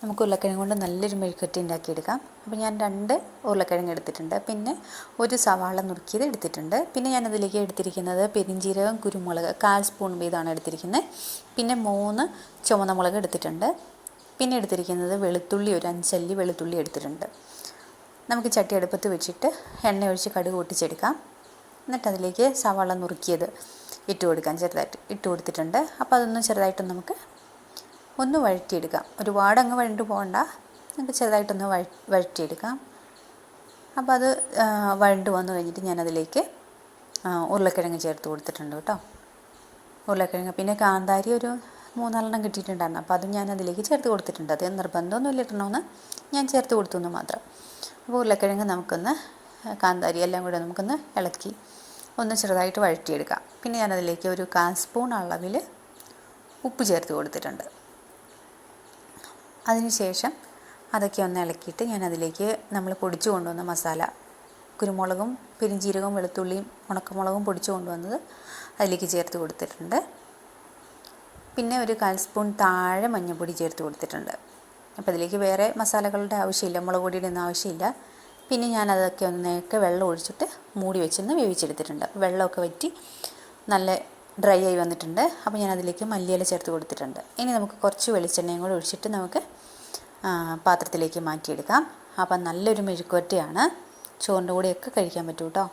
നമുക്ക് ഉരുളക്കിഴങ്ങ് കൊണ്ട് നല്ലൊരു മെഴുക്കുവരട്ടി ഉണ്ടാക്കിയെടുക്കാം. അപ്പോൾ ഞാൻ 2 ഉരുളക്കിഴങ്ങ് എടുത്തിട്ടുണ്ട്. പിന്നെ ഒരു സവാള നുറുക്കിയത് എടുത്തിട്ടുണ്ട്. പിന്നെ ഞാനതിലേക്ക് എടുത്തിരിക്കുന്നത് പെരിഞ്ജീരകം, കുരുമുളക് 1/4 സ്പൂൺ വീതമാണ് എടുത്തിരിക്കുന്നത്. പിന്നെ 3 ചുവന്ന മുളക് എടുത്തിട്ടുണ്ട്. പിന്നെ എടുത്തിരിക്കുന്നത് വെളുത്തുള്ളി, ഒരു 5 അല്ലി വെളുത്തുള്ളി എടുത്തിട്ടുണ്ട്. നമുക്ക് ചട്ടി അടുപ്പത്ത് വെച്ചിട്ട് എണ്ണ ഒഴിച്ച് കടുക് പൊട്ടിച്ചെടുക്കാം. എന്നിട്ട് അതിലേക്ക് സവാള നുറുക്കിയത് ഇട്ട് കൊടുക്കാം. ചെറുതായിട്ട് ഇട്ട് കൊടുത്തിട്ടുണ്ട്. അപ്പോൾ അതൊന്ന് ചെറുതായിട്ട് നമുക്ക് ഒന്ന് വഴറ്റിയെടുക്കാം. ഒരുപാട് അങ്ങ് വഴണ്ട് പോകണ്ട, നമുക്ക് ചെറുതായിട്ടൊന്ന് വഴറ്റിയെടുക്കാം. അപ്പോൾ അത് വഴണ്ട് വന്നു കഴിഞ്ഞിട്ട് ഞാനതിലേക്ക് ഉരുളക്കിഴങ്ങ് ചേർത്ത് കൊടുത്തിട്ടുണ്ട് കേട്ടോ. ഉരുളക്കിഴങ്ങ് പിന്നെ കാന്താരി ഒരു 3-4 കിട്ടിയിട്ടുണ്ടായിരുന്നു. അപ്പോൾ അത് ഞാൻ അതിലേക്ക് ചേർത്ത് കൊടുത്തിട്ടുണ്ട്. അത് നിർബന്ധമൊന്നുമില്ല ഇടണമെന്ന്, ഞാൻ ചേർത്ത് കൊടുത്തു എന്ന് മാത്രം. അപ്പോൾ ഉരുളക്കിഴങ്ങ് നമുക്കൊന്ന് കാന്താരി എല്ലാം കൂടെ നമുക്കൊന്ന് ഇളക്കി ഒന്ന് ചെറുതായിട്ട് വഴറ്റിയെടുക്കാം. പിന്നെ ഞാനതിലേക്ക് ഒരു 1/4 സ്പൂൺ അളവിൽ ഉപ്പ് ചേർത്ത് കൊടുത്തിട്ടുണ്ട്. അതിനുശേഷം അതൊക്കെ ഒന്ന് ഇളക്കിയിട്ട് ഞാനതിലേക്ക് നമ്മൾ പൊടിച്ചു കൊണ്ടുവന്ന മസാല, കുരുമുളകും പെരിഞ്ജീരകവും വെളുത്തുള്ളിയും ഉണക്കമുളകും പൊടിച്ചു കൊണ്ടുവന്നത് അതിലേക്ക് ചേർത്ത് കൊടുത്തിട്ടുണ്ട്. പിന്നെ ഒരു 1/4 സ്പൂൺ താഴെ മഞ്ഞൾപ്പൊടി ചേർത്ത് കൊടുത്തിട്ടുണ്ട്. അപ്പോൾ അതിലേക്ക് വേറെ മസാലകളുടെ ആവശ്യമില്ല, മുളക് പൊടിയുടെ ഒന്നും ആവശ്യമില്ല. പിന്നെ ഞാനതൊക്കെ ഒന്നേക്ക് വെള്ളം ഒഴിച്ചിട്ട് മൂടി വെച്ചൊന്ന് വേവിച്ചെടുത്തിട്ടുണ്ട്. വെള്ളമൊക്കെ വറ്റി നല്ല ഡ്രൈ ആയി വന്നിട്ടുണ്ട്. അപ്പോൾ ഞാനതിലേക്ക് മല്ലിയില ചേർത്ത് കൊടുത്തിട്ടുണ്ട്. ഇനി നമുക്ക് കുറച്ച് വെളിച്ചെണ്ണയും കൂടെ ഒഴിച്ചിട്ട് നമുക്ക് പാത്രത്തിലേക്ക് മാറ്റിയെടുക്കാം. അപ്പം നല്ലൊരു മെഴുക്കുവരട്ടിയാണ്, ചോറിൻ്റെ കൂടെയൊക്കെ കഴിക്കാൻ പറ്റും കേട്ടോ.